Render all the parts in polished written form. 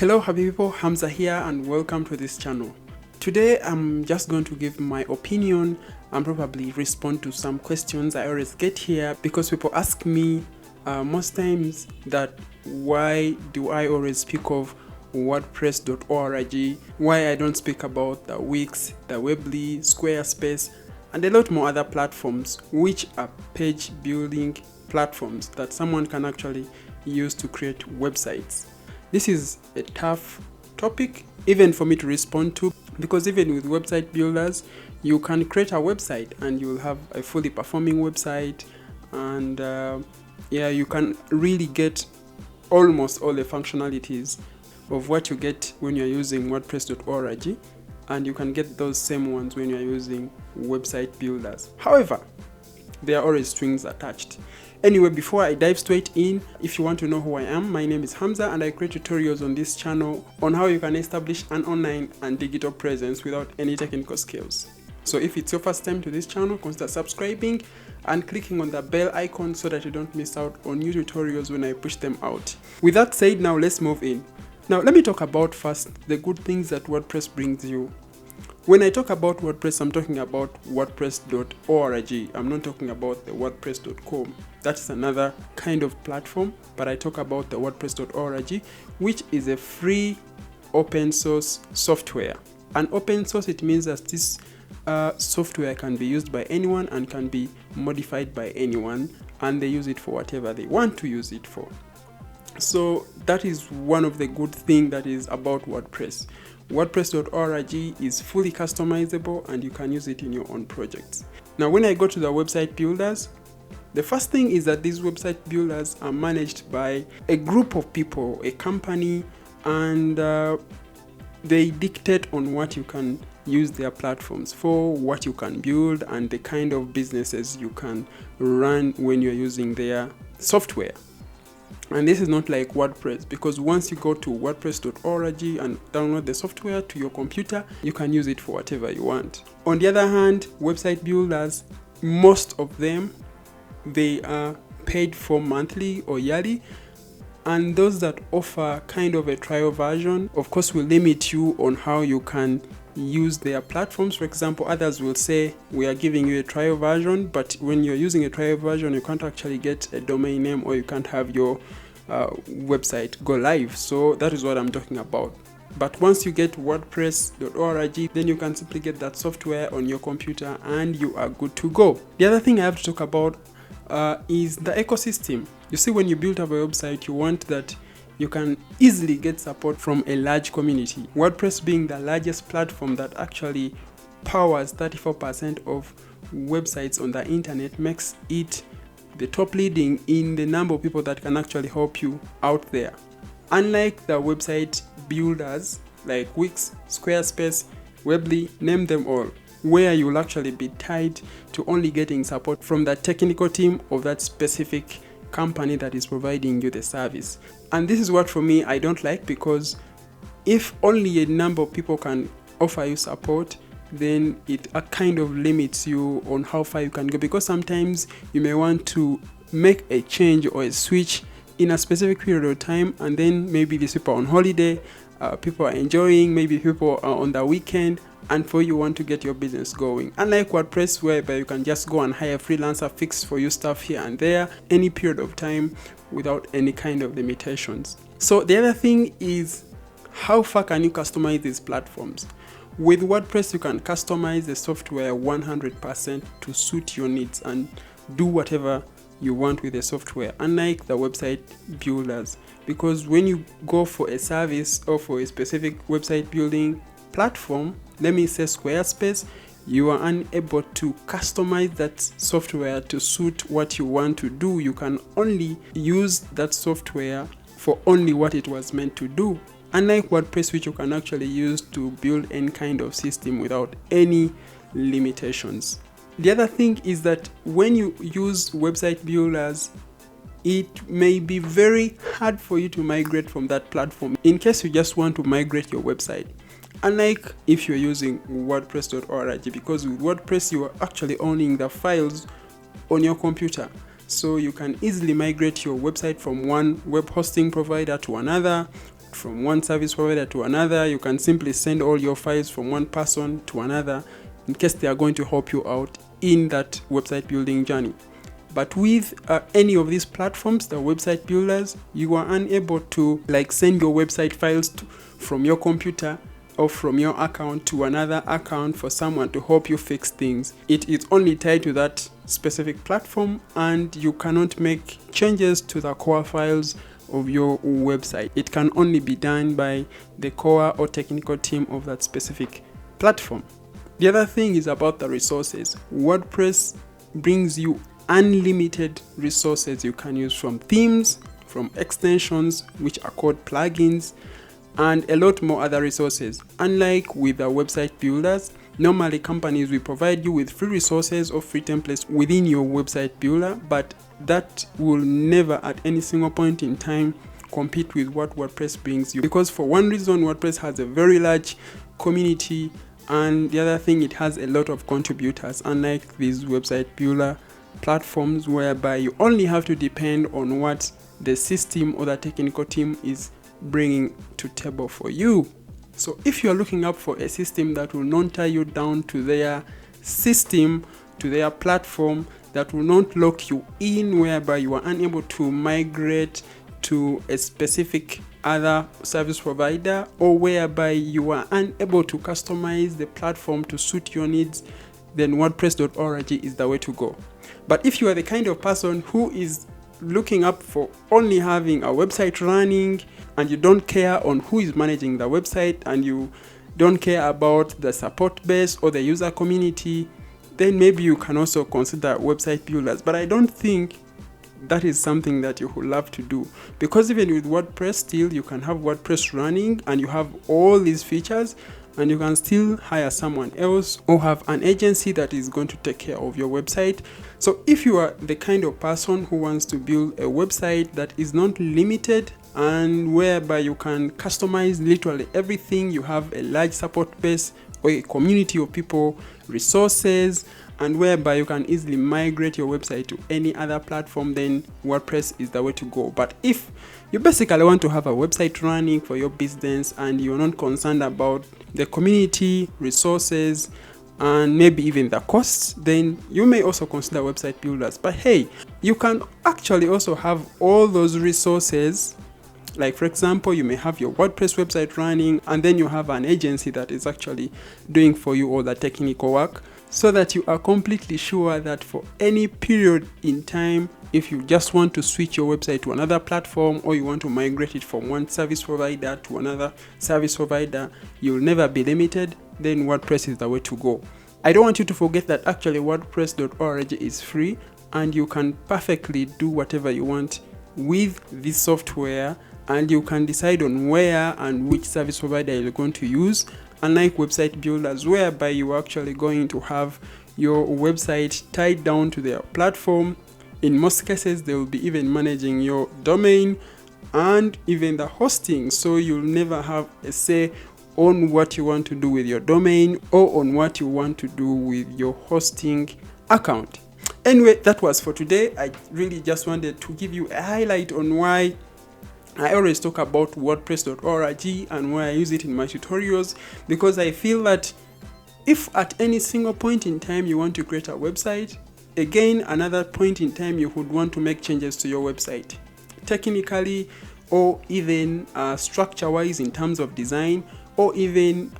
Hello happy people, Hamza here and welcome to this channel. Today I'm just going to give my opinion and probably respond to some questions I always get here because people ask me most times that why do I always speak of WordPress.org, why I don't speak about the Wix, the Weebly, Squarespace and a lot more other platforms which are page building platforms that someone can actually use to create websites. This is a tough topic even for me to respond to because even with website builders you can create a website and you will have a fully performing website and you can really get almost all the functionalities of what you get when you're using WordPress.org, and you can get those same ones when you're using website builders. However, there are always strings attached. Anyway, before I dive straight in, if you want to know who I am, my name is Hamza and I create tutorials on this channel on how you can establish an online and digital presence without any technical skills. So if it's your first time to this channel, consider subscribing and clicking on the bell icon so that you don't miss out on new tutorials when I push them out. With that said, now let's move in. Now let me talk about first the good things that WordPress brings you. When I talk about WordPress, I'm talking about WordPress.org. I'm not talking about the WordPress.com. That is another kind of platform, but I talk about the WordPress.org, which is a free open source software. And open source, it means that this software can be used by anyone and can be modified by anyone, and they use it for whatever they want to use it for. So that is one of the good things that is about WordPress. WordPress.org is fully customizable and you can use it in your own projects. Now when I go to the website builders, the first thing is that these website builders are managed by a group of people, a company, and they dictate on what you can use their platforms for, what you can build, and the kind of businesses you can run when you're using their software. And this is not like WordPress, because once you go to WordPress.org and download the software to your computer, you can use it for whatever you want. On the other hand, website builders, most of them, they are paid for monthly or yearly, and those that offer kind of a trial version, of course, will limit you on how you can use their platforms. For example, others will say we are giving you a trial version, but when you're using a trial version, you can't actually get a domain name or you can't have your website go live. So that is what I'm talking about. But once you get WordPress.org, then you can simply get that software on your computer and you are good to go. The other thing I have to talk about is the ecosystem. You see, when you build up a website, you want that you can easily get support from a large community. WordPress being the largest platform that actually powers 34% of websites on the internet makes it the top leading in the number of people that can actually help you out there. Unlike the website builders like Wix, Squarespace, Weebly, name them all, where you will actually be tied to only getting support from the technical team of that specific company that is providing you the service. And this is what for me I don't like, because if only a number of people can offer you support, then it kind of limits you on how far you can go, because sometimes you may want to make a change or a switch in a specific period of time, and then maybe these people are on holiday, people are enjoying, maybe people are on the weekend, and for you want to get your business going. Unlike WordPress, whereby you can just go and hire a freelancer, fix for you stuff here and there, any period of time without any kind of limitations. So the other thing is, how far can you customize these platforms? With WordPress, you can customize the software 100% to suit your needs and do whatever you want with the software, unlike the website builders. Because when you go for a service or for a specific website building platform, let me say Squarespace, you are unable to customize that software to suit what you want to do. You can only use that software for only what it was meant to do. Unlike WordPress, which you can actually use to build any kind of system without any limitations. The other thing is that when you use website builders, it may be very hard for you to migrate from that platform in case you just want to migrate your website. Unlike if you're using WordPress.org, because with WordPress you are actually owning the files on your computer. So you can easily migrate your website from one web hosting provider to another, from one service provider to another. You can simply send all your files from one person to another in case they are going to help you out in that website building journey. But with any of these platforms, the website builders, you are unable to send your website files from your computer or from your account to another account for someone to help you fix things. It is only tied to that specific platform, and you cannot make changes to the core files of your website. It can only be done by the core or technical team of that specific platform. The other thing is about the resources. WordPress brings you unlimited resources you can use, from themes, from extensions, which are called plugins, and a lot more other resources. Unlike with the website builders, normally companies will provide you with free resources or free templates within your website builder, but that will never at any single point in time compete with what WordPress brings you. Because for one reason, WordPress has a very large community, and the other thing, it has a lot of contributors, unlike these website builder platforms whereby you only have to depend on what the system or the technical team is bringing to table for you. So if you are looking up for a system that will not tie you down to their system, to their platform, that will not lock you in, whereby you are unable to migrate to a specific other service provider, or whereby you are unable to customize the platform to suit your needs, then WordPress.org is the way to go. But if you are the kind of person who is looking up for only having a website running, and you don't care on who is managing the website, and you don't care about the support base or the user community, then maybe you can also consider website builders. But I don't think that is something that you would love to do, because even with WordPress, still you can have WordPress running and you have all these features, and you can still hire someone else or have an agency that is going to take care of your website. So if you are the kind of person who wants to build a website that is not limited, and whereby you can customize literally everything, you have a large support base or a community of people, resources, and whereby you can easily migrate your website to any other platform, then WordPress is the way to go. But if you basically want to have a website running for your business and you're not concerned about the community, resources, and maybe even the costs, then you may also consider website builders. But hey, you can actually also have all those resources. Like for example, you may have your WordPress website running, and then you have an agency that is actually doing for you all the technical work, so that you are completely sure that for any period in time, if you just want to switch your website to another platform, or you want to migrate it from one service provider to another service provider, you'll never be limited. Then WordPress is the way to go. I don't want you to forget that actually WordPress.org is free, and you can perfectly do whatever you want with this software, and you can decide on where and which service provider you're going to use. Unlike website builders, whereby you are actually going to have your website tied down to their platform. In most cases, they will be even managing your domain and even the hosting, so you'll never have a say on what you want to do with your domain or on what you want to do with your hosting account. Anyway, that was for today. I really just wanted to give you a highlight on why I always talk about WordPress.org and why I use it in my tutorials, because I feel that if at any single point in time you want to create a website, again, another point in time you would want to make changes to your website, technically, or even structure-wise in terms of design, or even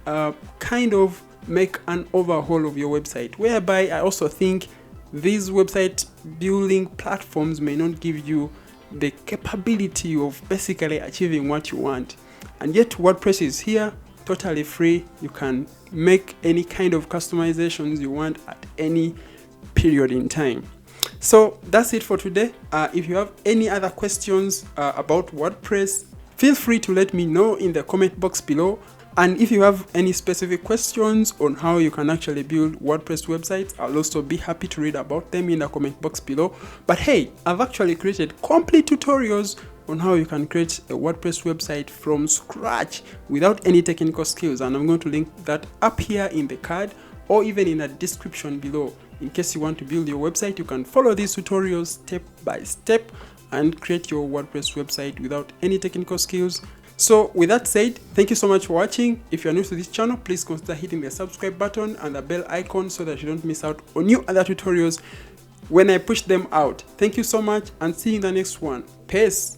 kind of make an overhaul of your website, whereby I also think these website building platforms may not give you the capability of basically achieving what you want. And yet WordPress is here, totally free. You can make any kind of customizations you want at any period in time. So that's it for today. If you have any other questions about WordPress, feel free to let me know in the comment box below. And if you have any specific questions on how you can actually build WordPress websites, I'll also be happy to read about them in the comment box below. But hey, I've actually created complete tutorials on how you can create a WordPress website from scratch without any technical skills, and I'm going to link that up here in the card or even in the description below. In case you want to build your website, you can follow these tutorials step by step, and create your WordPress website without any technical skills. So with that said, thank you so much for watching. If you're new to this channel, please consider hitting the subscribe button and the bell icon so that you don't miss out on new other tutorials when I push them out. Thank you so much and see you in the next one. Peace.